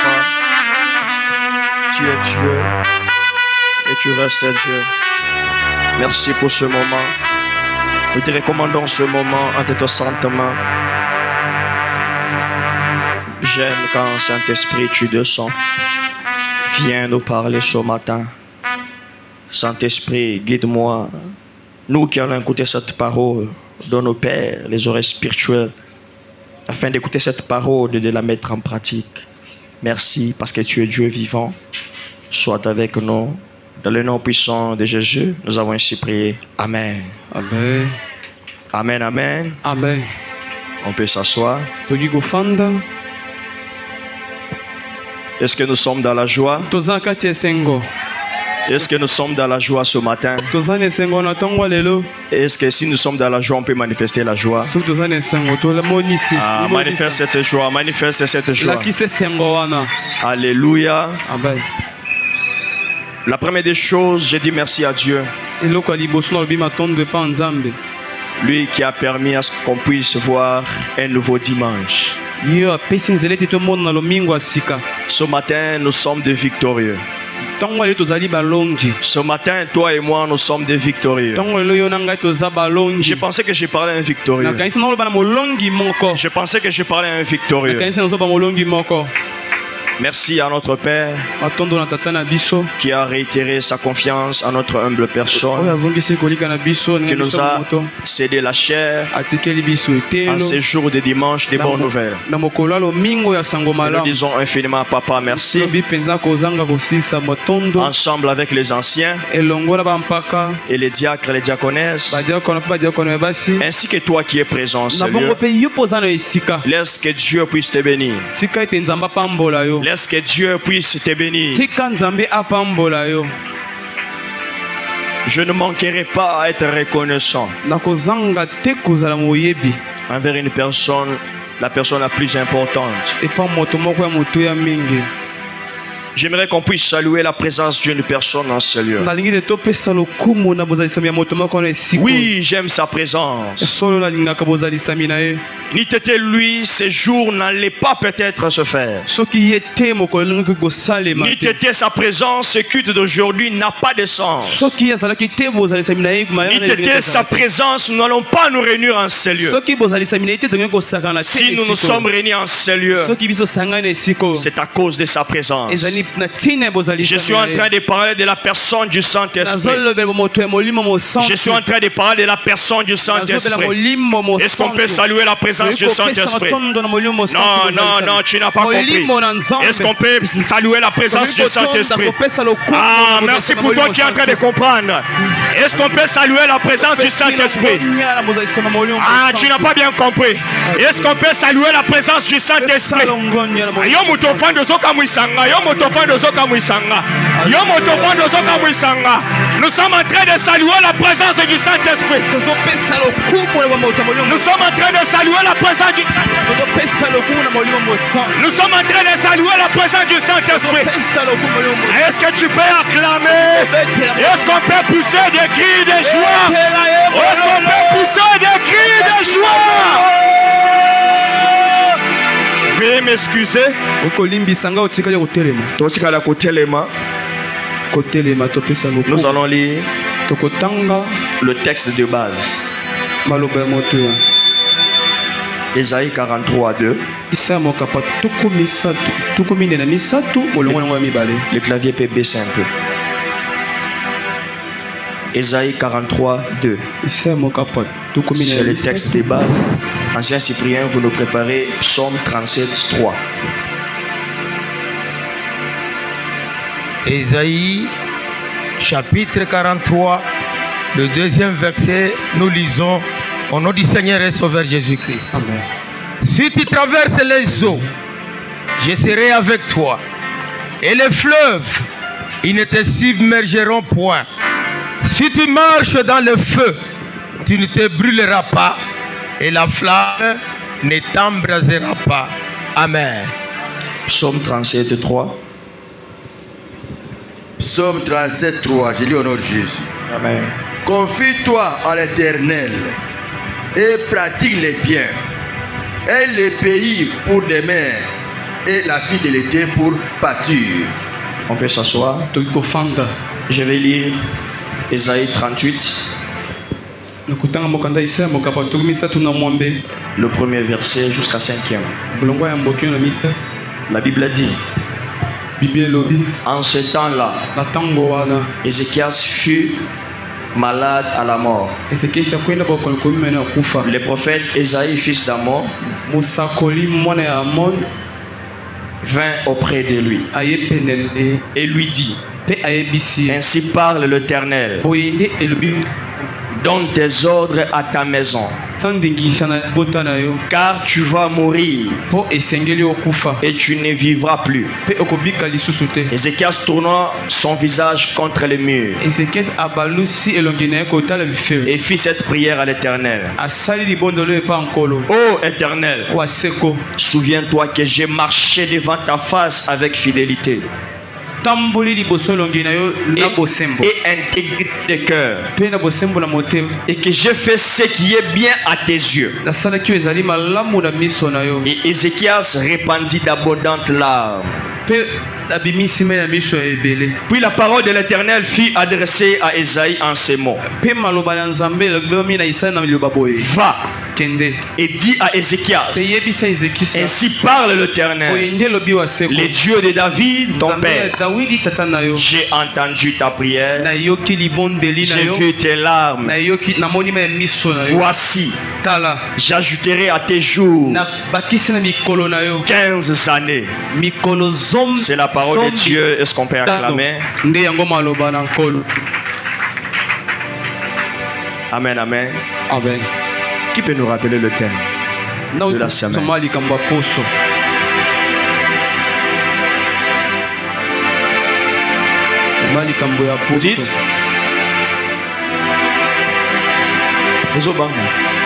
papa. Tu es Dieu et tu restes Dieu. Merci pour ce moment. Nous te recommandons ce moment entre tes saintes mains. J'aime quand Saint-Esprit tu descends. Viens nous parler ce matin. Saint-Esprit, guide-moi. Nous qui allons écouter cette parole, donne nos pères les oreilles spirituelles, afin d'écouter cette parole et de la mettre en pratique. Merci parce que tu es Dieu vivant. Sois avec nous. Dans le nom puissant de Jésus, nous avons ainsi prié. Amen. Amen. Amen, amen. Amen. On peut s'asseoir. Est-ce que nous sommes dans la joie? Est-ce que nous sommes dans la joie ce matin? Est-ce que si nous sommes dans la joie, on peut manifester la joie? Manifeste cette joie, manifeste cette joie. Alléluia. Amen. La première des choses, j'ai dit merci à Dieu. Lui qui a permis à ce qu'on puisse voir un nouveau dimanche. Ce matin, nous sommes des victorieux. Ce matin, toi et moi, nous sommes des victorieux. Je pensais que je parlais à un victorieux. Je pensais que je parlais à un victorieux. Merci à notre Père qui a réitéré sa confiance à notre humble personne, qui nous a cédé la chair en ces jours de dimanche des bonnes nouvelles. Nous disons infiniment Papa merci. Ensemble avec les anciens et les diacres et les diaconesses, ainsi que toi qui es présent, Seigneur, laisse que Dieu puisse te bénir. Laisse que Dieu puisse te bénir. Je ne manquerai pas à être reconnaissant envers une personne, la personne la plus importante. J'aimerais qu'on puisse saluer la présence d'une personne en ce lieu. Oui, j'aime sa présence. Ni t'était lui, ces jours n'allaient pas peut-être se faire. Ni t'était sa présence, ce culte d'aujourd'hui n'a pas de sens. Ni t'était sa présence, nous n'allons pas nous réunir en ce lieu. Si nous nous sommes réunis en ce lieu, c'est à cause de sa présence. Je suis en train de parler de la personne du Saint-Esprit. Je suis en train de parler de la personne du Saint-Esprit. Est-ce qu'on peut saluer la présence du Saint-Esprit? Non, non, non, tu n'as pas compris. Est-ce qu'on peut saluer la présence du Saint-Esprit? Ah, merci pour toi qui es en train de comprendre. Est-ce qu'on peut saluer la présence du Saint-Esprit? Ah, tu n'as pas bien compris. Est-ce qu'on peut saluer la présence du Saint-Esprit? Nous sommes en train de saluer la présence du Saint-Esprit. Nous sommes en train de saluer la présence du Nous sommes en train de saluer la présence du Saint-Esprit. Est-ce que tu peux acclamer? Est-ce qu'on peut pousser des cris de joie? Est-ce qu'on peut pousser des cris de joie? Veuillez m'excuser. Nous allons lire le texte de base. Ésaïe 43, 2. Le clavier peut baisser un peu. Ésaïe 43, 2. C'est le texte de base. Ancien Cyprien, vous nous préparez Psaume 37, 3. Ésaïe chapitre 43, le deuxième verset, nous lisons au nom du Seigneur et Sauveur Jésus-Christ. Amen. Si tu traverses les eaux, je serai avec toi. Et les fleuves, ils ne te submergeront point. Si tu marches dans le feu, tu ne te brûleras pas. Et la flamme ne t'embrasera pas. Amen. Psaume 37, 3. Psaume 37, 3. Je lis au nom de Jésus. Amen. Confie-toi à l'Éternel et pratique les biens. Et les pays pour des mers et la fidélité pour pâture. On peut s'asseoir. Je vais lire Ésaïe 38. Le premier verset jusqu'à 5e. La Bible dit: en ce temps-là, Ézéchias fut malade à la mort. Le prophète Ésaïe, fils d'Amon, vint auprès de lui et lui dit: ainsi parle l'Éternel, donne tes ordres à ta maison, car tu vas mourir et tu ne vivras plus. Ézéchias tourna son visage contre le mur et fit cette prière à l'Éternel: ô Éternel, souviens-toi que j'ai marché devant ta face avec fidélité et intégrité de cœur, et que j'ai fait ce qui est bien à tes yeux. Et Ézéchias répandit d'abondantes larmes. Puis la parole de l'Éternel fut adressée à Ésaïe en ces mots: va et dis à Ézéchias, ainsi parle l'Éternel, les dieux de David, ton père. J'ai entendu ta prière, j'ai vu tes larmes. Voici, j'ajouterai à tes jours 15 années. C'est la parole de Dieu. Est-ce qu'on peut acclamer? Amen, amen. Amen. Qui peut nous rappeler le thème de la semaine? Vous dites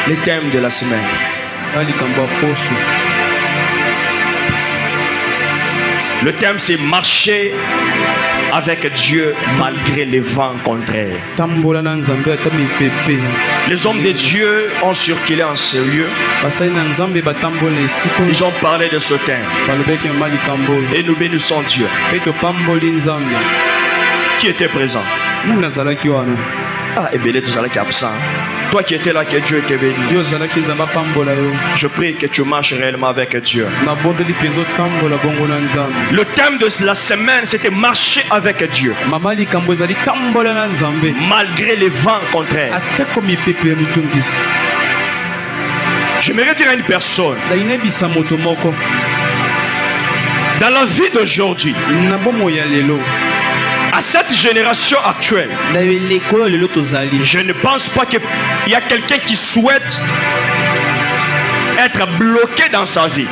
le thème de la semaine. Le thème, c'est marcher avec Dieu malgré les vents contraires. Les hommes de Dieu ont circulé en ce lieu. Ils ont parlé de ce thème. Et nous bénissons Dieu. Qui était présent? Ah, et bien, tu es absent. Toi qui étais là, que Dieu te bénisse. Je prie que tu marches réellement avec Dieu. Le thème de la semaine, c'était marcher avec Dieu malgré les vents contraires. J'aimerais dire à une personne, dans la vie d'aujourd'hui, à cette génération actuelle, je ne pense pas qu'il y a quelqu'un qui souhaite être bloqué dans sa vie.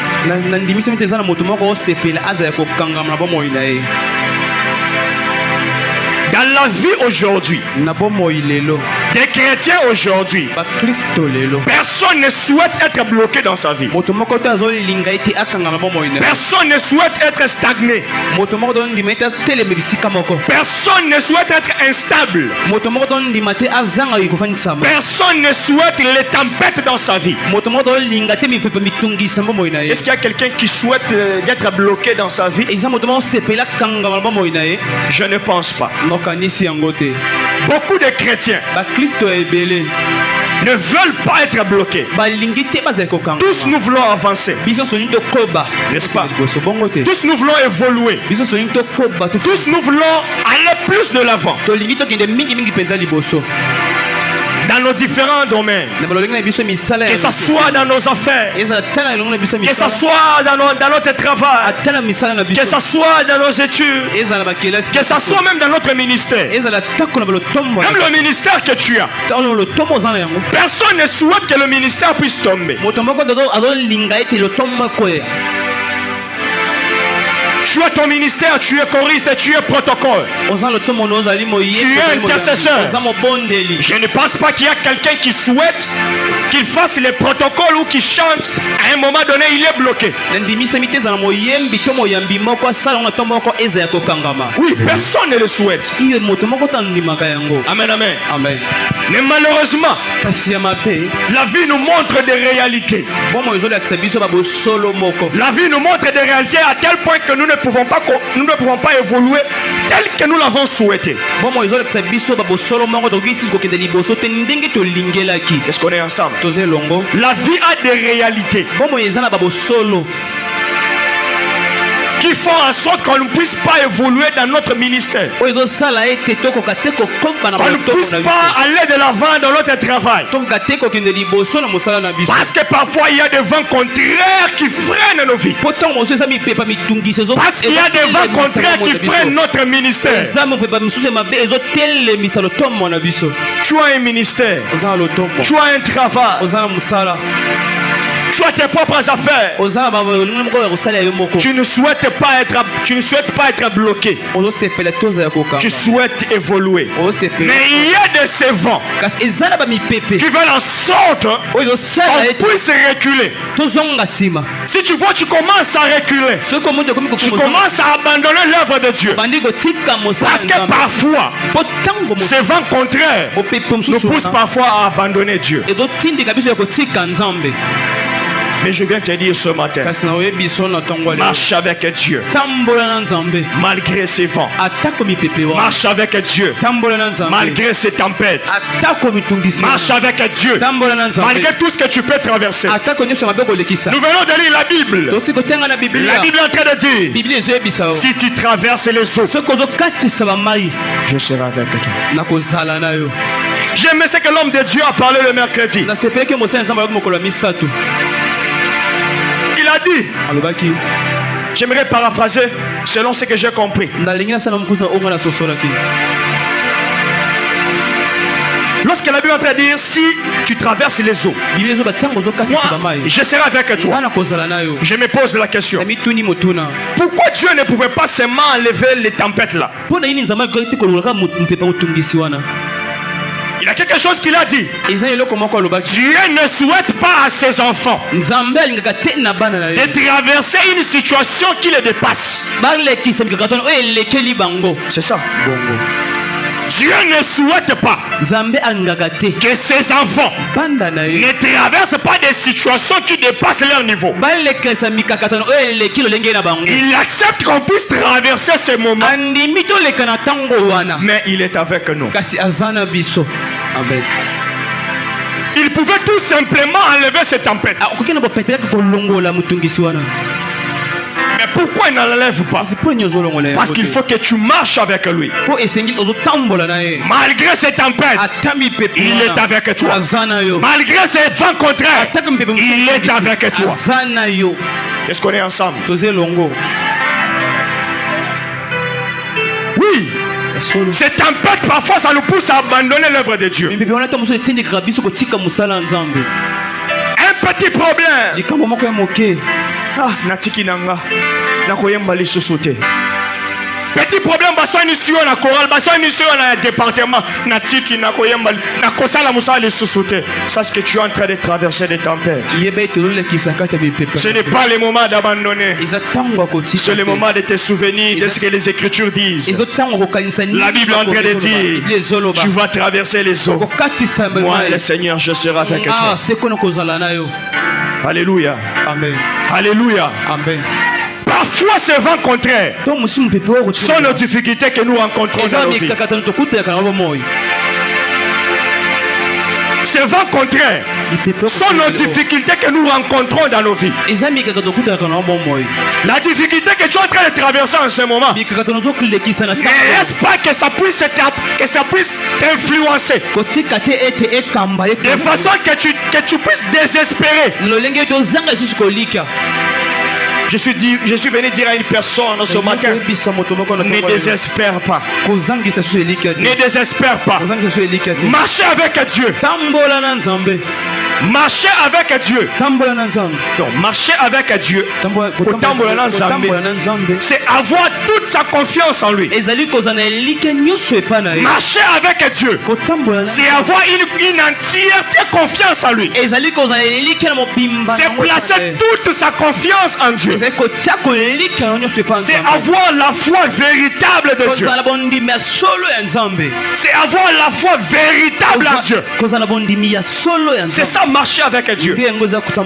Dans la vie aujourd'hui, des chrétiens aujourd'hui, personne ne souhaite être bloqué dans sa vie. Personne ne souhaite être stagné. Personne ne souhaite être instable. Personne ne souhaite les tempêtes dans sa vie. Est-ce qu'il y a quelqu'un qui souhaite être bloqué dans sa vie? Je ne pense pas. Beaucoup de chrétiens ne veulent pas être bloqués. Tous nous voulons avancer, n'est-ce pas? Tous nous voulons évoluer. Tous nous voulons aller plus de l'avant dans nos différents domaines, que ce soit dans nos affaires, que ce soit dans notre travail, que ce soit dans nos études, que ce soit même dans notre ministère, même le ministère que tu as. Personne ne souhaite que le ministère puisse tomber. Tu as ton ministère, tu es choriste, tu es protocole. Tu es intercesseur. Je ne pense pas qu'il y a quelqu'un qui souhaite qu'il fasse les protocoles ou qui chante. À un moment donné, il est bloqué. Oui, personne ne le souhaite. Amen, amen. Amen. Mais malheureusement, la vie nous montre des réalités. La vie nous montre des réalités à tel point que nous ne pouvons pas évoluer tel que nous l'avons souhaité. Est-ce qu'on est ensemble? La vie a des réalités qui font en sorte qu'on ne puisse pas évoluer dans notre ministère. On ne puisse pas aller de l'avant dans notre travail. Parce que parfois il y a des vents contraires qui freinent nos vies. Parce qu'il y a des vents contraires qui freinent notre ministère. Tu as un ministère. Tu as un travail. Tu as tes propres affaires. Tu ne souhaites pas être bloqué. Tu souhaites évoluer. Mais il y a de ces vents qui veulent en sorte qu'on puisse reculer. Si tu vois, tu commences à reculer. Tu commences à abandonner l'œuvre de Dieu. Parce que parfois, ces vents contraires nous poussent parfois à abandonner Dieu. Mais je viens te dire ce matin, marche avec Dieu malgré ces vents. Marche avec Dieu malgré ces tempêtes. Marche avec Dieu malgré tout ce que tu peux traverser. Nous venons de lire la Bible. La Bible est en train de dire, si tu traverses les eaux, je serai avec toi. J'aime ce que l'homme de Dieu a parlé le mercredi. Il a dit, j'aimerais paraphraser selon ce que j'ai compris. Lorsque la Bible est en train de dire, si tu traverses les eaux, moi, je serai avec toi. Je me pose la question, pourquoi Dieu ne pouvait pas seulement enlever les tempêtes là? Il y a quelque chose qu'il a dit. Dieu ne souhaite pas à ses enfants de traverser une situation qui les dépasse. C'est ça. Dieu ne souhaite pas que ses enfants ne traversent pas des situations qui dépassent leur niveau. Il accepte qu'on puisse traverser ces moments. Mais il est avec nous. Il pouvait tout simplement enlever ces tempêtes. Mais pourquoi il ne l'enlève pas? Parce qu'il faut que tu marches avec lui. Malgré ces tempêtes, il est avec toi. Malgré ces vents contraires, il est avec toi. Est-ce qu'on est ensemble? Oui. Ces tempêtes, parfois, ça nous pousse à abandonner l'œuvre de Dieu. Un petit problème. Ah, natiki nanga. Nakoyemba lisusuté. Petit problème, basa ici on a chorale, basa ici on a département. Natiki nakoyemba nakosala musala lisusuté. Sache que tu es en train de traverser des tempêtes. Ce n'est pas le moment d'abandonner. C'est le moment de te souvenir de ce que les Écritures disent. La Bible est en train de dire, tu vas traverser les eaux. Moi, le Seigneur, je serai avec toi. Alléluia. Amen. Alléluia. Amen. Parfois, ces vents contraires sont nos difficultés que nous rencontrons dans nos vies. Ces vents contraires sont nos difficultés que nous rencontrons dans nos vies. La difficulté que tu es en train de traverser en ce moment, ne laisse pas que ça puisse t'influencer de façon que tu puisses désespérer. Je suis venu dire à une personne ce matin, ne désespère pas. Ne désespère pas. Marchez avec Dieu. Marcher avec Dieu. Donc, marcher avec Dieu, c'est avoir toute sa confiance en lui. Marcher avec Dieu, c'est avoir une entière confiance en lui. C'est placer toute sa confiance en Dieu. C'est avoir la foi véritable de Dieu. C'est avoir la foi véritable en Dieu. C'est ça, marcher avec Dieu.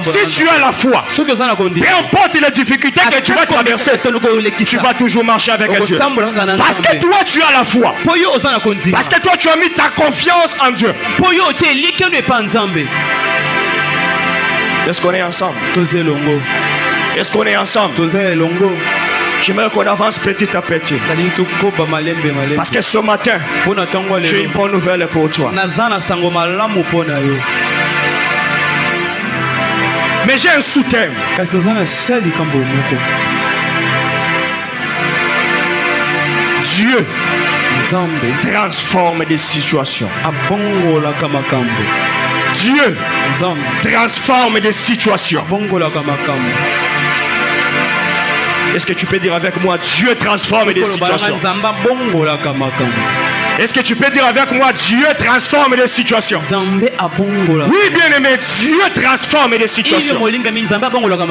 Si tu as la foi, peu importe les difficultés que tu vas traverser, tu vas toujours marcher avec Dieu. Parce que toi tu as la foi. Parce que toi tu as mis ta confiance en Dieu. Est-ce qu'on est ensemble? Est-ce qu'on est ensemble? J'aimerais qu'on avance petit à petit. Parce que ce matin, j'ai une bonne nouvelle pour toi. Mais j'ai un sous-thème. Dieu transforme des situations. Dieu transforme des situations. Est-ce que tu peux dire avec moi, Dieu transforme des situations? Est-ce que tu peux dire avec moi, Dieu transforme des situations? Oui, bien aimé, Dieu transforme des situations.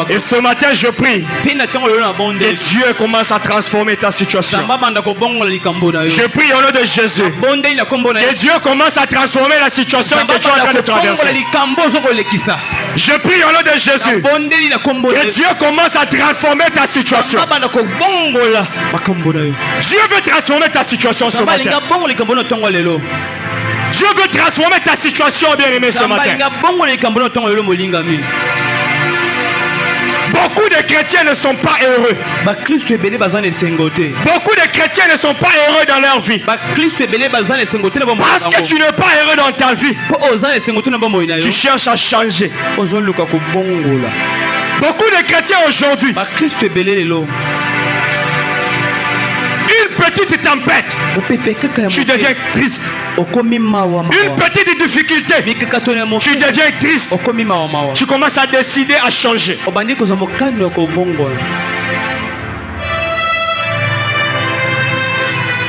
Et ce matin, je prie que Dieu commence à transformer ta situation. Je prie au nom de Jésus que Dieu commence à transformer la situation que tu es en train de traverser. Je prie au nom de Jésus que Dieu commence à transformer ta situation. Dieu veut transformer ta situation ce matin. Dieu veut transformer ta situation, bien-aimé, ce matin. Beaucoup de chrétiens ne sont pas heureux. Beaucoup de chrétiens ne sont pas heureux dans leur vie. Parce que tu n'es pas heureux dans ta vie. Tu cherches à changer. Beaucoup de chrétiens aujourd'hui, une petite tempête, tu deviens triste. Une petite difficulté, tu deviens triste. Tu commences à décider à changer.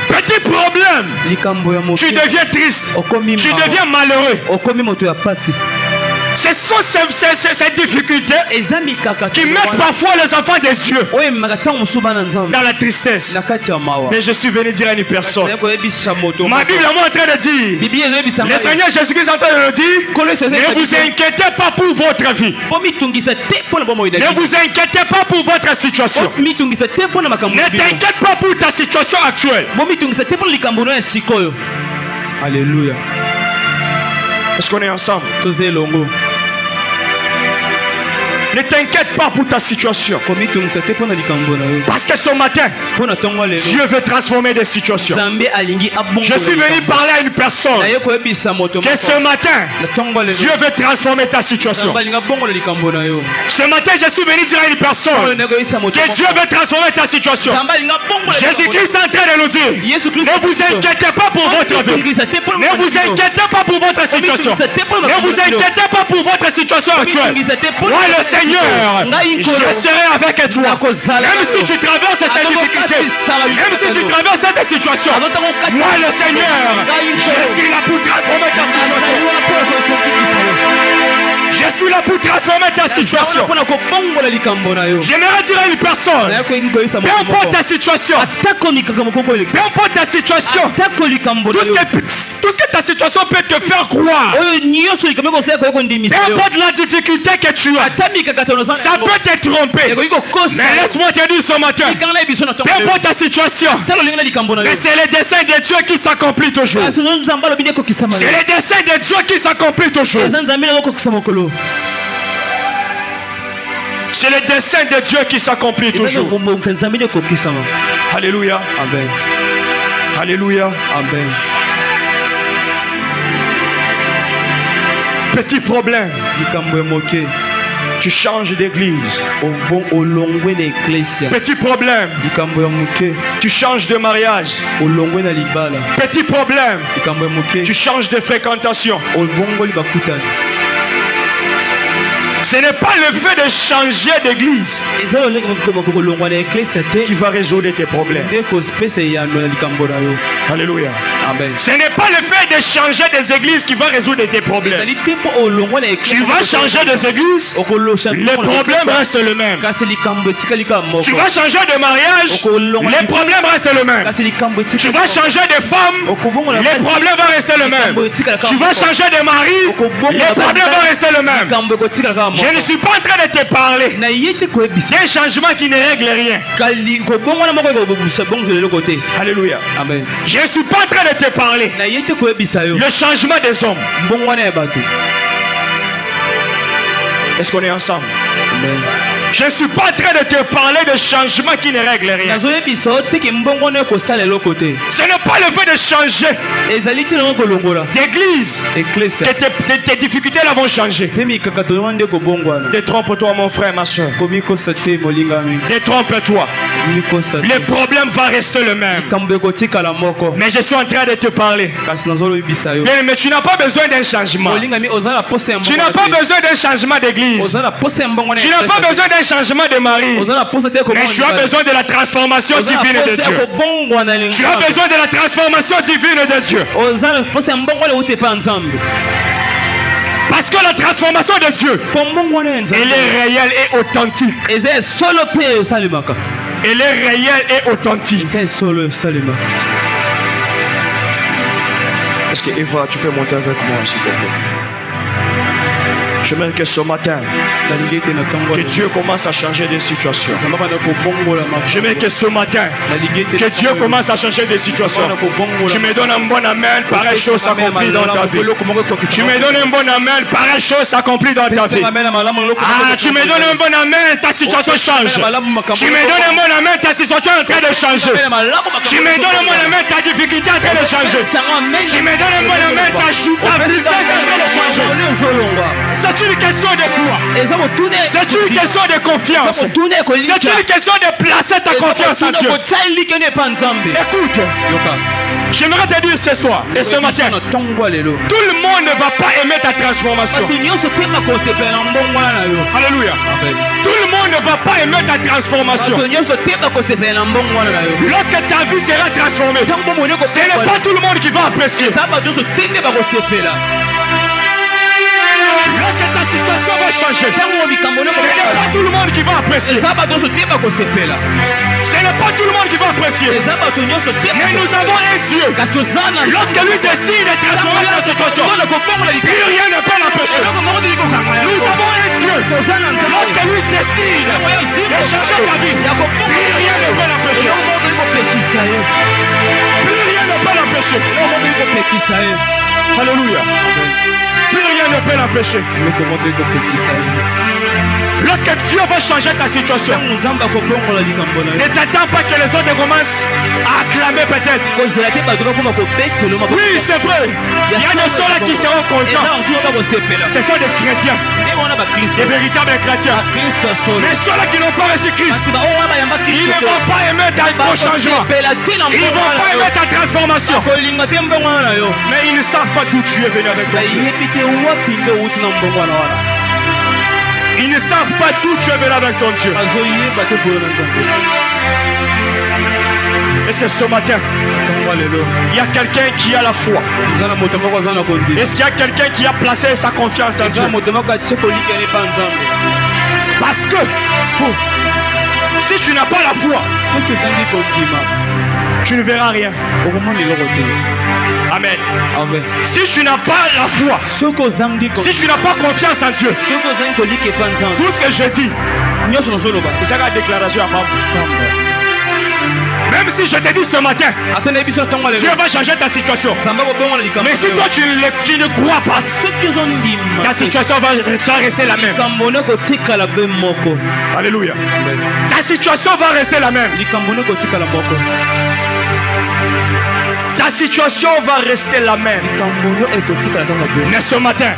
Petit problème, tu deviens triste. Tu deviens malheureux. Ce sont ces difficultés qui mettent parfois les enfants de Dieu dans la tristesse. Mais je suis venu dire à une personne, ma Bible est en train de dire, le Seigneur Jésus-Christ est en train de nous dire, ne vous inquiétez pas pour votre vie. Ne vous inquiétez pas pour votre situation. Ne t'inquiète pas pour ta situation actuelle. Alléluia. Est-ce qu'on est ensemble? Ne t'inquiète pas pour ta situation. Parce que ce matin, Dieu veut transformer des situations. Je suis venu parler à une personne que ce matin, Dieu veut transformer ta situation. Ce matin, je suis venu dire à une personne que Dieu veut transformer ta situation. Jésus-Christ est en train de nous dire, ne vous inquiétez pas pour votre vie. Ne vous inquiétez pas pour votre situation. Ne vous inquiétez pas pour votre situation actuelle. Moi, le Seigneur, je serai avec toi. Même si tu traverses cette difficulté, même si tu traverses cette situation, moi le Seigneur, je suis là pour transformer ta situation. Je suis là pour transformer ta situation. J'aimerais dire à une personne, peu importe ta situation, peu importe ta situation, tout ce que ta situation peut te faire croire, peu importe la difficulté que tu as, ça peut te tromper. Mais laisse-moi te dire ce matin, peu importe ta situation, mais c'est le dessein de Dieu qui s'accomplit toujours. C'est le dessein de Dieu qui s'accomplit toujours. C'est le dessein de Dieu qui s'accomplit toujours. Alléluia. Amen. Alléluia. Amen. Petit problème. Tu changes d'église. Petit problème. Tu changes de mariage. Petit problème. Tu changes de fréquentation. Ce n'est pas le fait de changer d'église qui va résoudre tes problèmes. Alléluia. Amen. Ce n'est pas le fait de changer des églises qui va résoudre tes problèmes. Tu vas changer des églises, les problèmes restent les mêmes. Tu vas changer de mariage, les problèmes restent les mêmes. Tu vas changer de femme, les problèmes vont rester les mêmes. Tu vas changer de mari, les problèmes vont rester les mêmes. Je ne suis pas en train de te parler d'un changement qui ne règle rien. Alléluia. Amen. Je ne suis pas en train de te parler le changement des hommes. Est-ce qu'on est ensemble? Amen. Je ne suis pas en train de te parler de changement qui ne règle rien. Ce n'est pas le fait de changer d'église que tes difficultés là vont changer. Détrompe-toi mon frère, ma soeur. Détrompe-toi. Les problèmes vont rester le même. Mais je suis en train de te parler. Mais tu n'as pas besoin d'un changement. Tu n'as pas besoin d'un changement d'église. Tu n'as pas besoin d'un changement de mari. Mais tu as besoin de la transformation divine de Dieu. Tu as besoin de la transformation divine de Dieu. Parce que la transformation de Dieu, elle est réelle et authentique. Elle est réelle et authentique. Est-ce que Eva, tu peux monter avec moi s'il te plaît? Je veux que ce matin, que Dieu commence à changer des situations. Je veux que ce matin, que Dieu commence à changer des situations. Tu me donnes un bon amen, pareille chose s'accomplit dans ta vie. Tu me donnes un bon amen, pareille chose s'accomplit dans ta vie. Ah, tu me donnes un bon amen, ta situation change. Tu me donnes un bon amen, ta situation est en train de changer. Tu me donnes un bon amen, ta difficulté est en train de changer. Tu me donnes un bon amen, ta business est en train de changer. C'est une question de foi. C'est une question de confiance. C'est une question de placer ta confiance en Dieu. Écoute, j'aimerais te dire ce soir et ce matin, tout le monde ne va pas aimer ta transformation. Alléluia. Tout le monde ne va pas aimer ta transformation. Lorsque ta vie sera transformée, ce n'est pas tout le monde qui va apprécier. Lorsque ta situation va changer, ce n'est pas tout le monde qui va apprécier. Ce n'est pas tout le monde qui va apprécier. Mais nous avons un Dieu. Lorsque lui décide de transformer ta situation, plus rien ne peut l'empêcher. Nous avons un Dieu. Lorsque lui décide de changer ta vie, plus rien ne peut l'empêcher. Plus rien ne peut l'empêcher. Alléluia. Plus rien ne peut l'empêcher. Lorsque Dieu va changer ta situation, ne t'attends pas que les autres commencent à acclamer peut-être. Oui, c'est vrai. Il y a des gens là qui seront contents. Ce sont des chrétiens, des véritables chrétiens. Mais ceux-là qui n'ont pas reçu Christ, ils ne vont pas aimer ton changement. Ils ne vont pas aimer ta transformation. Mais ils ne savent pas d'où tu es venu avec toi. Ils ne savent pas d'où tu es venu avec ton Dieu. Est-ce que ce matin, il y a quelqu'un qui a la foi? Est-ce qu'il y a quelqu'un qui a placé sa confiance en Dieu? Parce que si tu n'as pas la foi, tu ne verras rien. Amen. Amen. Si tu n'as pas la foi, si tu n'as pas confiance en Dieu, tout ce que je dis, c'est la déclaration à Pablo. Même si je te dis ce matin, Dieu va changer ta situation. Mais si toi tu ne crois pas, ta situation va rester la même. Alléluia. Ta situation va rester la même. Ta situation va rester la même. Mais ce matin,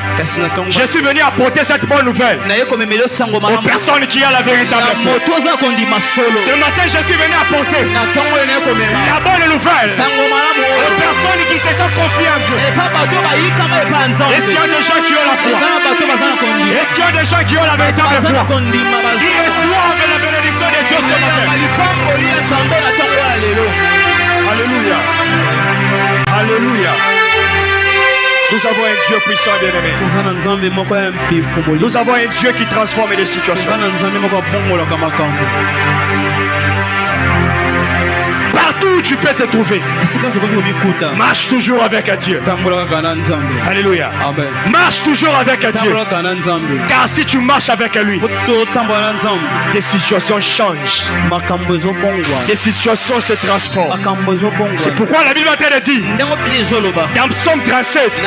je suis venu apporter cette bonne nouvelle aux personnes qui ont la véritable foi. Ce matin, je suis venu apporter la bonne nouvelle aux personnes qui se sont confiées en Dieu. Est-ce qu'il y a des gens qui ont la foi? Est-ce qu'il y a des gens qui ont la véritable foi? Qui reçoivent la bénédiction de Dieu ce matin? Alléluia. Alléluia. Nous avons un Dieu puissant, bien-aimé. Nous avons un Dieu qui transforme les situations. Partout où tu peux te trouver, marche toujours avec Dieu. Alléluia. Marche toujours avec Dieu. Car si tu marches avec lui, des situations changent. Des situations se transforment. C'est pourquoi la Bible est en train de dire dans Psaume 37,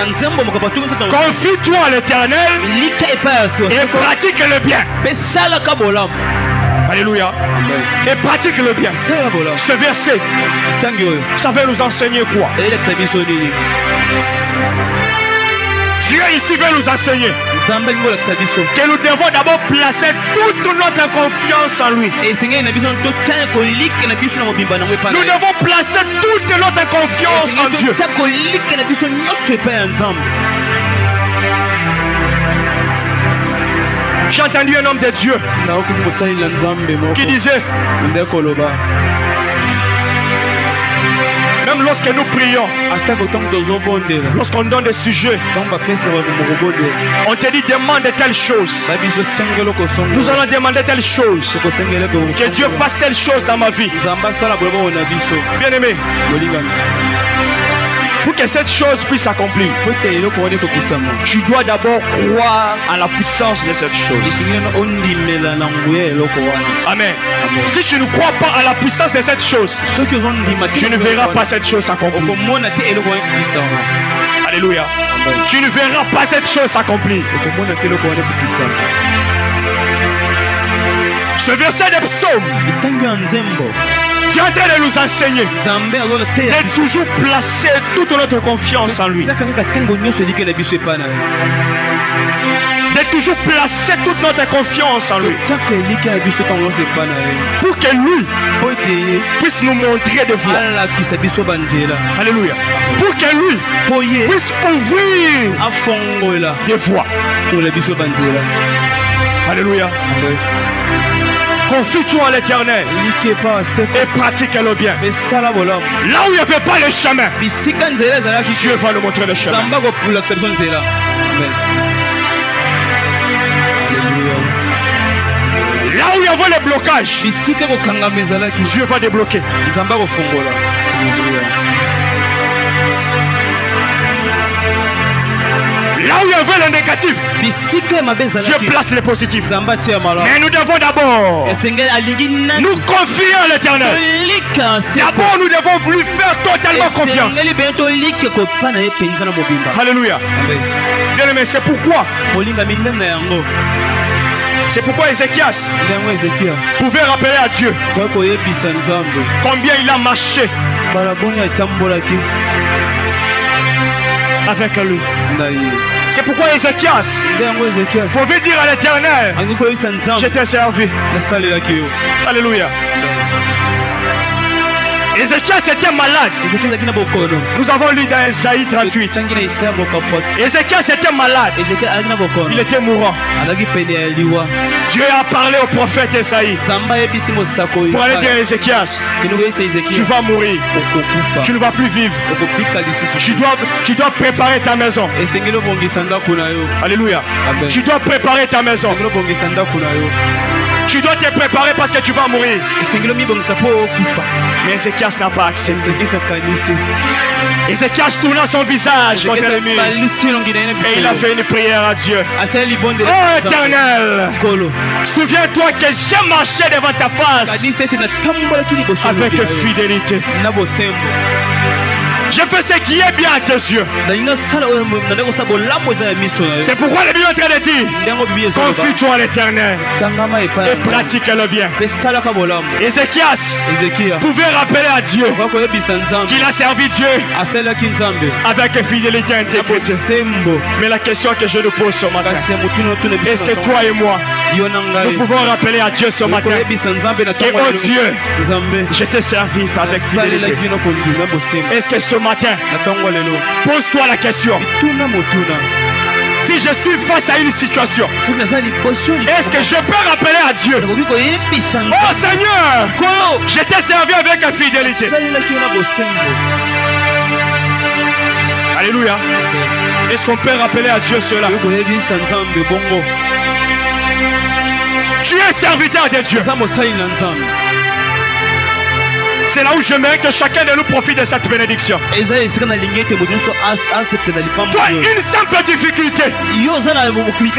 confie-toi à l'Éternel et pratique le bien. Alléluia. Et pratique le bien. Ce verset, ça veut nous enseigner quoi? Dieu ici veut nous enseigner que nous devons d'abord placer toute notre confiance en lui. Nous devons placer toute notre confiance en Dieu. J'ai entendu un homme de Dieu qui disait, même lorsque nous prions, lorsqu'on donne des sujets, on te dit demande telle chose. Nous allons demander telle chose. Que Dieu fasse telle chose dans ma vie. Bien aimé, pour que cette chose puisse s'accomplir, tu dois d'abord croire à la puissance de cette chose. Amen. Si tu ne crois pas à la puissance de cette chose, tu ne verras pas cette chose s'accomplir. Alléluia. Tu ne verras pas cette chose s'accomplir. Ce verset de psaume, Dieu est en train de nous enseigner de toujours placer toute notre confiance en lui. De toujours placer toute notre confiance en lui. Pour que lui puisse nous montrer des voies. Alléluia. Pour que lui puisse ouvrir des voies. Alléluia. Confie-toi à l'Éternel et pratique le bien. Là où il n'y avait pas le chemin, Dieu va nous montrer le chemin. Là où il y avait le blocage, Dieu va débloquer. Là où il y avait le négatif, Dieu place le positif. Mais nous devons d'abord nous confier à l'Éternel. D'abord nous devons lui faire totalement confiance. Alléluia. Bien aimé, c'est pourquoi Ézéchias pouvait rappeler à Dieu combien il a marché avec lui. C'est pourquoi Ézéchias pouvait dire à l'Éternel, je t'ai servi. Alléluia. Ézéchias était malade. Nous avons lu dans Esaïe 38. Ézéchias était malade. Il était mourant. Dieu a parlé au prophète Esaïe pour aller dire à Ézéchias, tu vas mourir. Tu ne vas plus vivre. Tu dois préparer ta maison. Alléluia. Tu dois préparer ta maison. Tu dois te préparer parce que tu vas mourir. Mais Ézéchias n'a pas accepté. Ézéchias tourna son visage contre le mur et il a fait une prière à Dieu. Oh Éternel, souviens-toi que j'ai marché devant ta face avec fidélité. Je fais ce qui est bien à tes yeux. C'est pourquoi le Bible est en train de dire, confie-toi à l'Éternel et pratique le bien. Ézéchias pouvait rappeler à Dieu qu'il a servi Dieu avec fidélité et intégrité. Mais la question que je nous pose ce matin, est-ce que toi et moi, nous pouvons rappeler à Dieu ce matin que, oh Dieu, je t'ai servi avec fidélité. Est-ce que ce matin, pose-toi la question, si je suis face à une situation, est-ce que je peux rappeler à Dieu, oh Seigneur, je t'ai servi avec fidélité. Alléluia. Est-ce qu'on peut rappeler à Dieu cela? Tu es serviteur de Dieu. C'est là où j'aimerais que chacun de nous profite de cette bénédiction. Toi, une simple difficulté,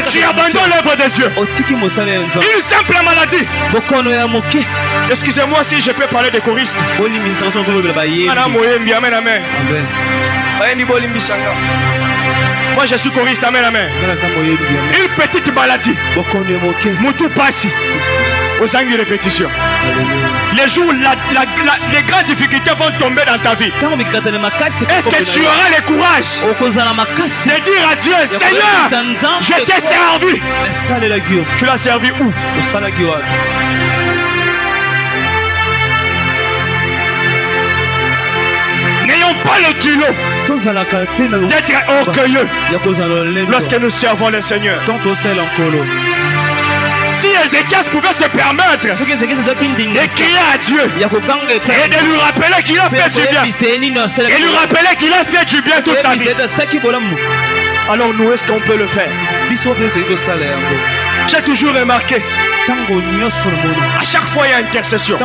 tu abandonnes l'œuvre de Dieu. Une simple maladie. Excusez-moi si je peux parler de choristes. Moi je suis choriste, amen, amen. Une petite maladie. Moutou passi. Aux anges de répétition. Les jours où les grandes difficultés vont tomber dans ta vie, est-ce que tu auras le courage de dire à Dieu, Seigneur, je t'ai servi? Tu l'as servi où? N'ayons pas le kilo d'être orgueilleux lorsque nous servons le Seigneur. Si Ézéchias pouvait se permettre de crier à Dieu et de lui rappeler qu'il a fait du bien, et lui rappeler qu'il a fait du bien toute sa vie, alors nous, est-ce qu'on peut le faire? J'ai toujours remarqué, à chaque fois il y a intercession.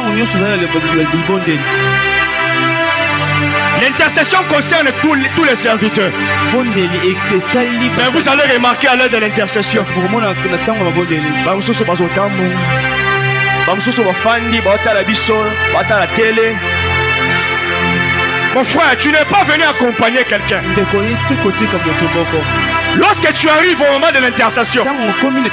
L'intercession concerne tous les serviteurs. Mais vous allez remarquer à l'heure de l'intercession, mon frère, tu n'es pas venu accompagner quelqu'un. Lorsque tu arrives au moment de l'intercession,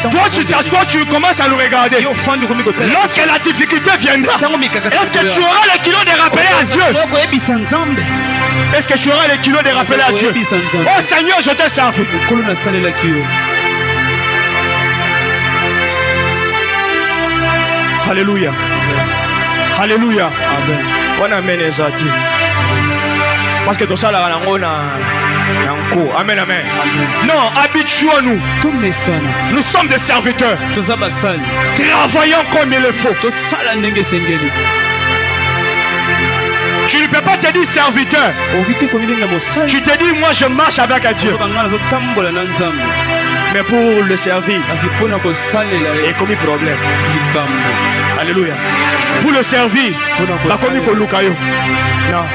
toi tu t'assois, tu commences à nous regarder. Lorsque la difficulté viendra, est-ce que tu auras le kilo de rappeler à Dieu? Est-ce que tu auras le kilo de rappeler à Dieu? Oh Seigneur, je t'ai servi. Alléluia. Alléluia. On amène les atouts. Parce que tout ça là, on a un amen, amen. Non, habituons-nous. Nous sommes des serviteurs. Travaillons comme il le faut. Tu ne peux pas te dire serviteur. Tu te dis, moi je marche avec un Dieu. Mais pour le servir, il y a commis problème. Alléluia. Pour le servir, il y a commis non.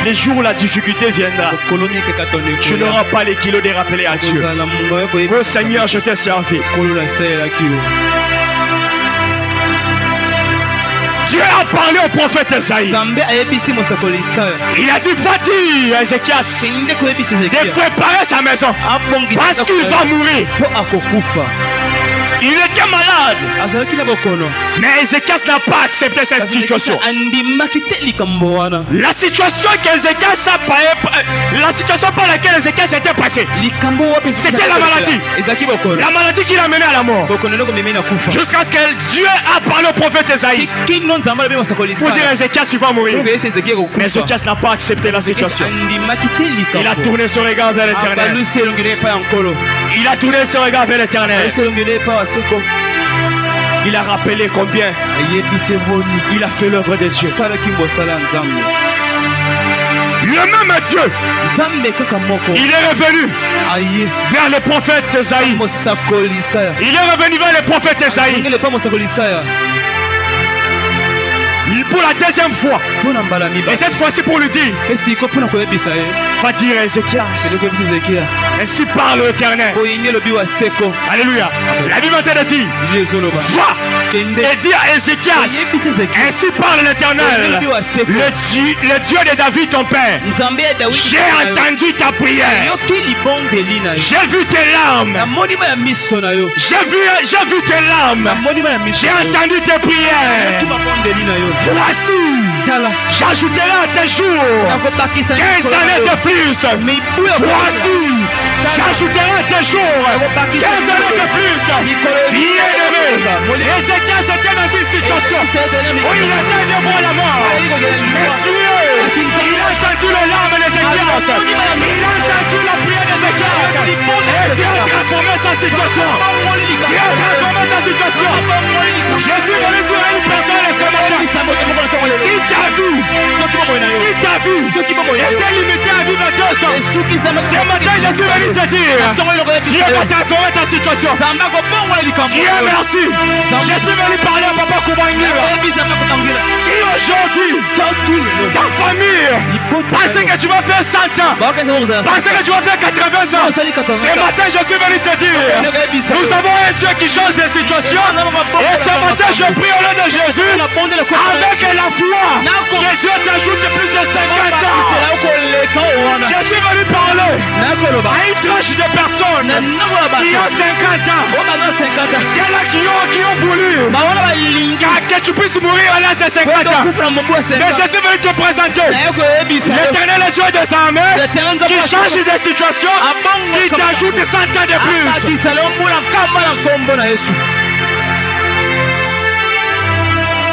Les jours où la difficulté viendra, tu n'auras pas les kilos de rappeler à Dieu. Oh Seigneur, je t'ai servi. Dieu a parlé au prophète Esaïe. Il a dit, va-t-il à Ézéchias de préparer sa maison parce qu'il va mourir. Il était malade. Mais Ézéchias n'a pas accepté cette situation. La situation par laquelle Ézéchias était passé, c'était la maladie. La maladie qui l'a mené à la mort. Jusqu'à ce que Dieu a parlé au prophète Esaïe pour dire à Ézéchias il va mourir. Mais Ézéchias n'a pas accepté la situation. Il a tourné son regard vers l'Éternel. Il a tourné son regard vers l'Éternel. Il a rappelé combien il a fait l'œuvre de Dieu. Le même Dieu, il est revenu vers le prophète Esaïe. Il est revenu vers le prophète Esaïe pour la deuxième fois. Et cette fois-ci pour lui dire, va dire à Ézéchias, ainsi parle l'Éternel. Alléluia. La Bible te dit, va et dis à Ézéchias, ainsi parle l'Éternel, le Dieu de David ton père, j'ai entendu ta prière, j'ai vu tes larmes, j'ai vu tes larmes, j'ai entendu tes prières. Voici, j'ajouterai à tes jours 15 années de plus. Voici, j'ajouterai à tes jours 15 années de plus. Bien-aimé, Ézéchias était dans une situation où il était devant la mort. Mais Dieu, il a entendu les larmes d'Ézéchias. Il a entendu la prière d'Ézéchias. Et Dieu a transformé sa situation. Dieu a transformé sa situation. Jésus venu dire à une personne ce matin, si ta vie était limitée à vivre 200, ce matin Jésus venu te dire, Dieu va transformer ta situation. Dieu merci. Jésus venu parler à Papa Koubangira. Si aujourd'hui ta famille pensait que tu vas faire 100 ans, pensait que tu vas faire 80 ans, ce matin Jésus venu te dire, nous avons un Dieu qui change de situation. Et ce matin je prie au nom de Jésus, avec la foi, que Dieu t'ajoute plus de 50 ans. Je suis venu parler à une tranche de personnes qui ont 50 ans. C'est là qui ont voulu que tu puisses mourir à l'âge de 50 ans. Mais je suis venu te présenter l'Éternel Dieu des armées qui change de situation, qui t'ajoute 100 ans de plus.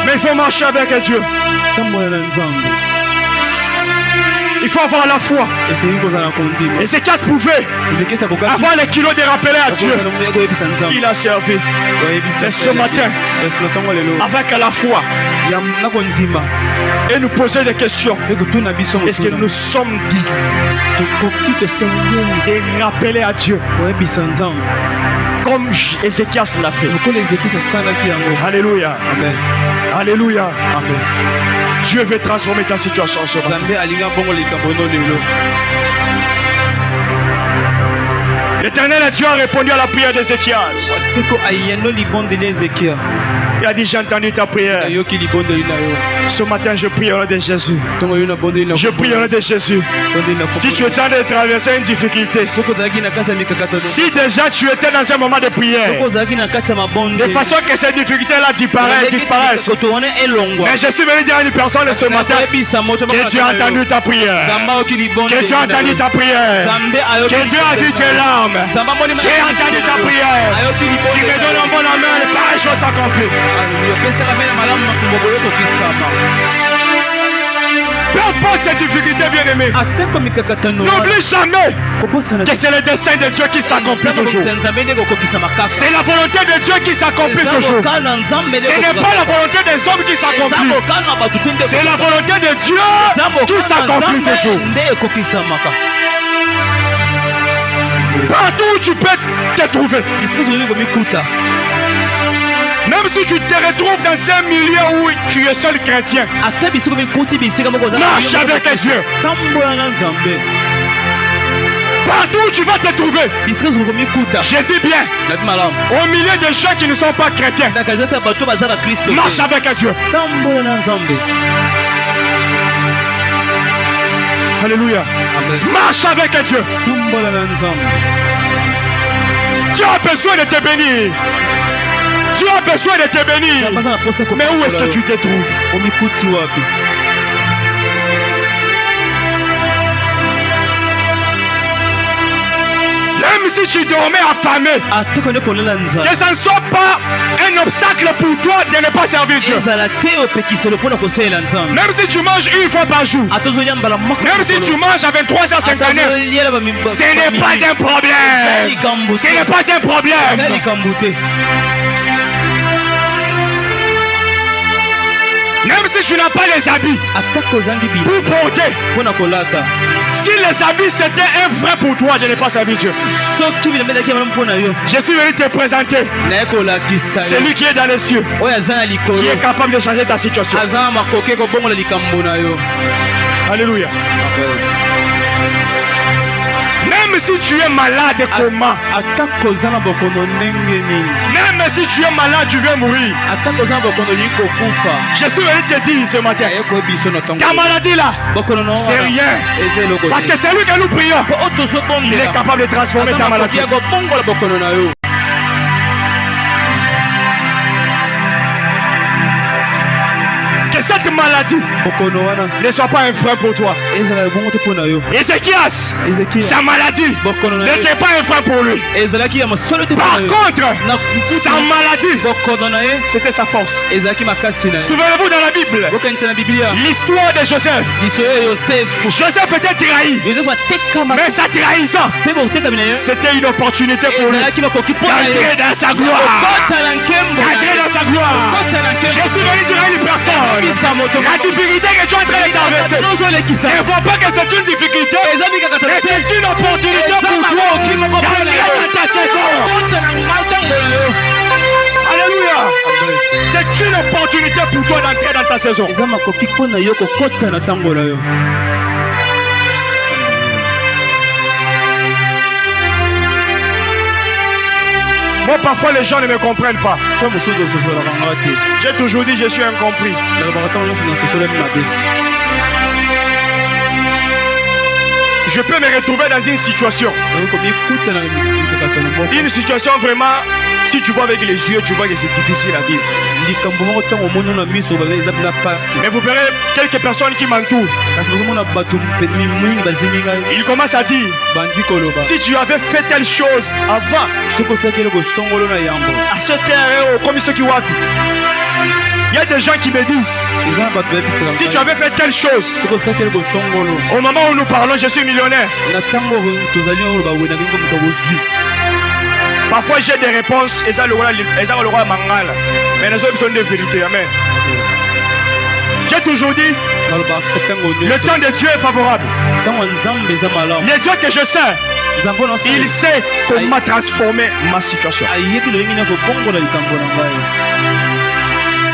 Mais il faut marcher avec Dieu. Il faut avoir la foi. Ézéchias pouvait avoir les kilos de rappeler à Dieu. Il a servi. Et ce matin, avec la foi, et nous poser des questions. Est-ce que nous sommes dits et rappeler à Dieu comme Ézéchias l'a fait? Alléluia. Amen. Alléluia. Amen. Dieu veut transformer ta situation ce matin. L'Éternel Dieu a répondu à la prière d'Ézéchias. Il a dit, j'ai entendu ta prière. Ce matin, je prie au nom de Jésus. Je prie au nom de Jésus. Si tu es en train de traverser une difficulté, si déjà tu étais dans un moment de prière, de façon que ces difficultés-là disparaissent, mais je suis venu dire à une personne ce matin que Dieu a entendu ta prière, que Dieu a entendu ta prière, que Dieu a vu tes larmes. J'ai entendu ta prière. Tu me donnes un bon amen, pareille chose s'accomplit. Peu importe ces difficultés, bien-aimés, n'oublie jamais que c'est le dessein de Dieu qui s'accomplit toujours. C'est la volonté de Dieu qui s'accomplit toujours. Ce n'est pas la volonté des hommes qui s'accomplit. C'est la volonté de Dieu qui s'accomplit toujours. Partout où tu peux te trouver, même si tu te retrouves dans un milieu où tu es seul chrétien, marche avec Dieu. Partout où tu vas te trouver, je dis bien, au milieu des gens qui ne sont pas chrétiens, marche avec Dieu. Alléluia. Marche avec Dieu. Dieu a besoin de te bénir. Dieu a besoin de te bénir. Mais où est-ce que tu te trouves? Même si tu dormais affamé, que ça ne soit pas un obstacle pour toi de ne pas servir Dieu. Même si tu manges une fois par jour, même si tu manges à 23h59, ce n'est pas un problème. Ce n'est pas un problème. Même si tu n'as pas les habits pour porter, si les habits c'était un frein pour toi de ne pas servir Dieu, je suis venu te présenter celui qui est dans les cieux, qui est capable de changer ta situation. Alléluia. Même si tu es malade, comment, même que si tu es malade, tu viens mourir. Je suis venu te dire ce matin, ta maladie là, c'est rien. Parce que c'est lui que nous prions. Il est capable de transformer ta maladie. Que cette maladie ne soit pas un frein pour toi. Ézéchias, sa maladie n'était pas un frein pour lui. Par contre, sa maladie, c'était sa force. Souvenez-vous dans la Bible, l'histoire de Joseph. Joseph était trahi, mais sa trahison, c'était une opportunité pour lui d'entrer dans sa gloire. D'entrer dans sa gloire. Je suis venu dire à une personne, la difficulté que tu es en train de traverser, ne vois pas que c'est une difficulté, mais c'est une opportunité pour toi d'entrer dans ta saison. Alléluia. C'est une opportunité pour toi d'entrer dans ta saison. Moi, parfois, les gens ne me comprennent pas. J'ai toujours dit, je suis incompris. Je peux me retrouver dans une situation. Une situation vraiment, si tu vois avec les yeux, tu vois que c'est difficile à vivre. Mais vous verrez quelques personnes qui m'entourent. Ils commencent à dire, si tu avais fait telle chose avant, à cette heure, comme ceux qui voient. Il y a des gens qui me disent, si tu avais fait telle chose, au moment où nous parlons, je suis millionnaire. Parfois j'ai des réponses, et ça le roi mangala. Mais les hommes sont des vérités, amen. J'ai toujours dit, le temps de Dieu est favorable. Le Dieu que je sers, il sait comment transformer ma situation.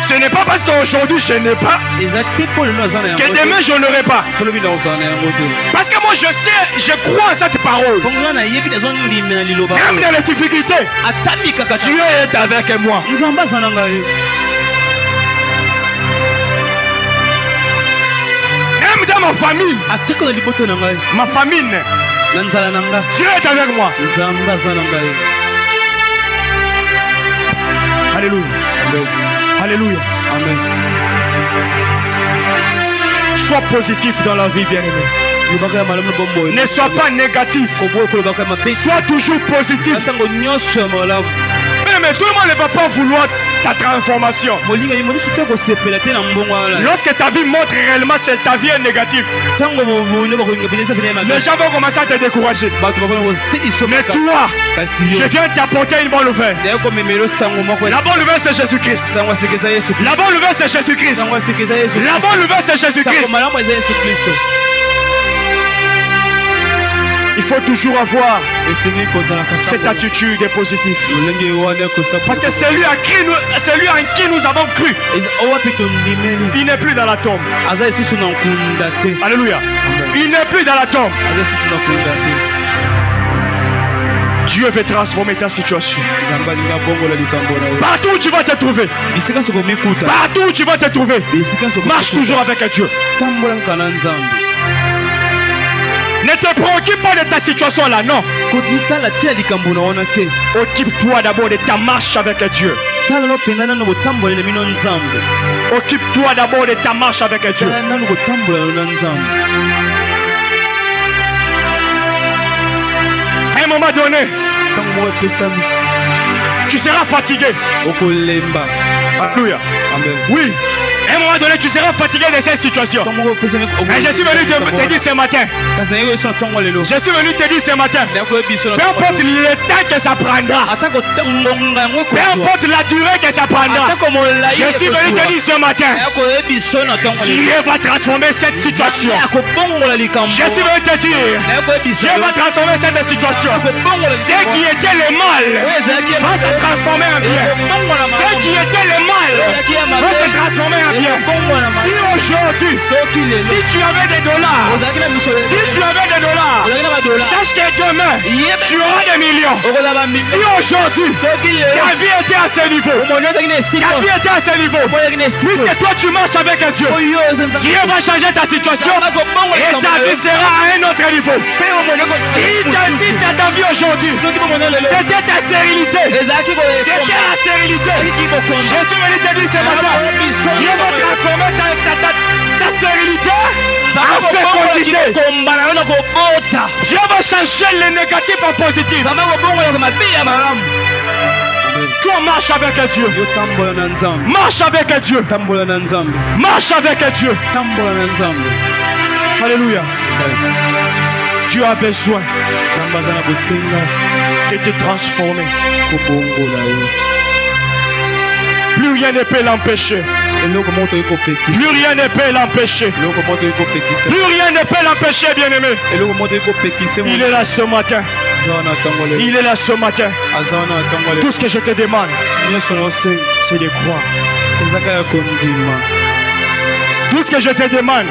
Ce n'est pas parce qu'aujourd'hui je n'ai pas que demain je n'aurai pas. Parce que moi je sais, je crois en cette parole. Même dans les difficultés, Dieu est avec moi. Même dans ma famille, Dieu est avec moi. Alléluia. Alléluia. Amen. Sois positif dans la vie, bien-aimé. Ne sois pas négatif. Sois toujours positif. Mais tout le monde ne va pas vouloir ta transformation. Lorsque ta vie montre réellement que ta vie est négative, les gens vont commencer à te décourager. Mais toi, je viens t'apporter une bonne nouvelle. La bonne nouvelle c'est Jésus-Christ. La bonne nouvelle c'est Jésus-Christ. La bonne nouvelle c'est Jésus-Christ. Il faut toujours avoir cette attitude positive. Parce que c'est lui en qui nous avons cru. Il n'est plus dans la tombe. Alléluia. Il n'est plus dans la tombe. Dieu veut transformer ta situation. Partout où tu vas te trouver. Partout où tu vas te trouver. Marche toujours avec Dieu. Ne te préoccupe pas de ta situation là, non. Occupe-toi d'abord de ta marche avec Dieu. Occupe-toi d'abord de ta marche avec Dieu. À un moment donné, tu seras fatigué. Alléluia. Oui. À un moment donné, tu seras fatigué de cette situation. Mais je suis venu te dire ce matin. Je suis venu te dire ce matin. Peu importe le temps que ça prendra. Peu importe la durée que ça prendra. Je suis venu te dire ce matin. Dieu va transformer cette situation. Je suis venu te dire. Dieu va transformer cette situation. Ce qui était le mal va se transformer en bien. Ce qui était le mal va se transformer en bien. bien. Si aujourd'hui, si tu avais des dollars, sache que demain, tu auras des millions. Si aujourd'hui, ta vie était à ce niveau, puisque toi tu marches avec un Dieu, Dieu va changer ta situation et ta vie sera à un autre niveau. Si ta vie aujourd'hui, c'était ta stérilité, c'était la stérilité, je suis venu te dire ce matin, Dieu va transformer ta stérilité en fécondité. Dieu va changer le négatif en positif. Toi marche avec un Dieu. Marche avec un Dieu. Marche avec un Dieu. Alléluia. Dieu a besoin de te transformer. Plus rien ne peut l'empêcher. Plus rien ne peut l'empêcher. Plus rien ne peut l'empêcher, bien-aimé. Il est là ce matin. Il est là ce matin. Tout ce que je te demande, c'est de croire. Tout ce que je te demande,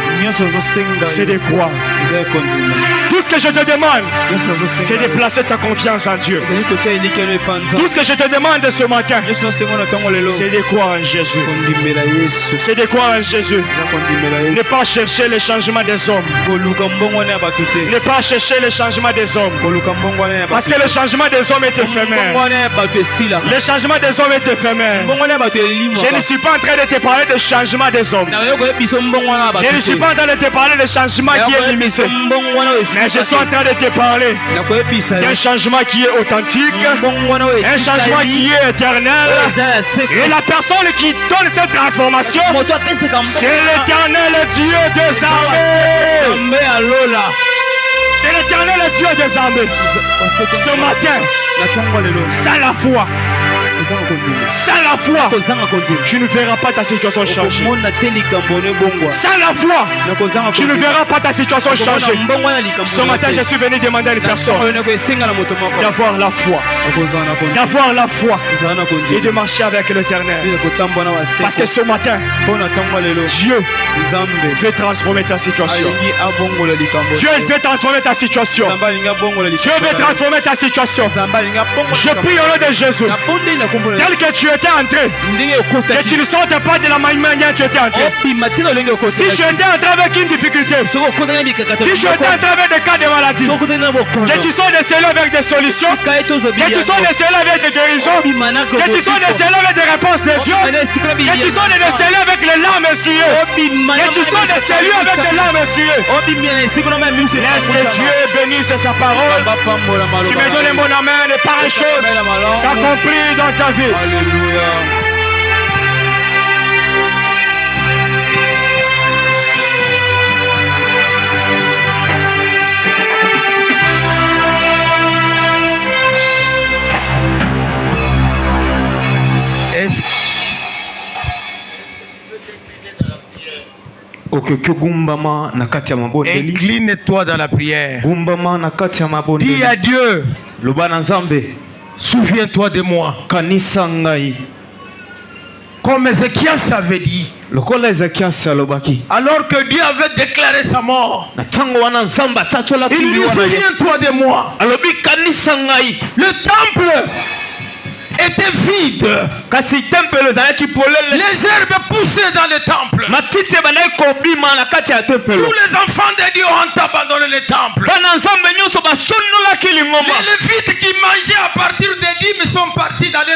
c'est de croire. Tout ce que je te demande, c'est de placer ta confiance en Dieu. Tout ce que je te demande ce matin, c'est de croire en Jésus. C'est de croire en Jésus. Ne pas chercher le changement des hommes. Ne pas chercher le changement des hommes. Parce que le changement des hommes est éphémère. Le changement des hommes est éphémère. Je ne suis pas en train de te parler de changement des hommes. Je ne suis pas en train de te parler de changement qui est limité. Mais je suis en train de te parler d'un changement qui est authentique, un changement qui est éternel. Et la personne qui donne cette transformation, c'est l'éternel Dieu des armées. C'est l'éternel Dieu des armées. Ce matin, sans la foi, tu ne verras pas ta situation changer. Sans la foi, tu ne verras pas ta situation changer. Ce matin, je suis venu demander à une personne d'avoir la foi. D'avoir la foi et de marcher avec l'Éternel. Parce que ce matin, Dieu veut transformer ta situation. Dieu veut transformer ta situation. Dieu veut transformer ta situation. Je prie au nom de Jésus. Tel que tu étais entré, que tu ne sortes pas de la même manière que tu étais entré. Si tu étais entré avec une difficulté, si tu étais entré avec des cas de maladie, que tu sors de cela avec des solutions, que tu sors de cela avec des guérisons, que tu sors de cela avec des réponses de Dieu, que tu sors de cela avec les larmes essuyées, que tu sors de cela avec des larmes essuyées. Laisse que Dieu bénisse sa parole. Tu me donnes un bon amen et pareille chose s'accomplit dans ta vie. Alléluia. Incline-toi dans la prière. Dis à Dieu, souviens-toi de moi. Comme Ézéchias avait dit. Alors que Dieu avait déclaré sa mort. Il dit, souviens-toi de moi. Le temple était vide. Les herbes poussaient dans le temple. Tous les enfants de Dieu ont abandonné le temple. Les Lévites qui mangeaient à partir des dîmes sont partis dans les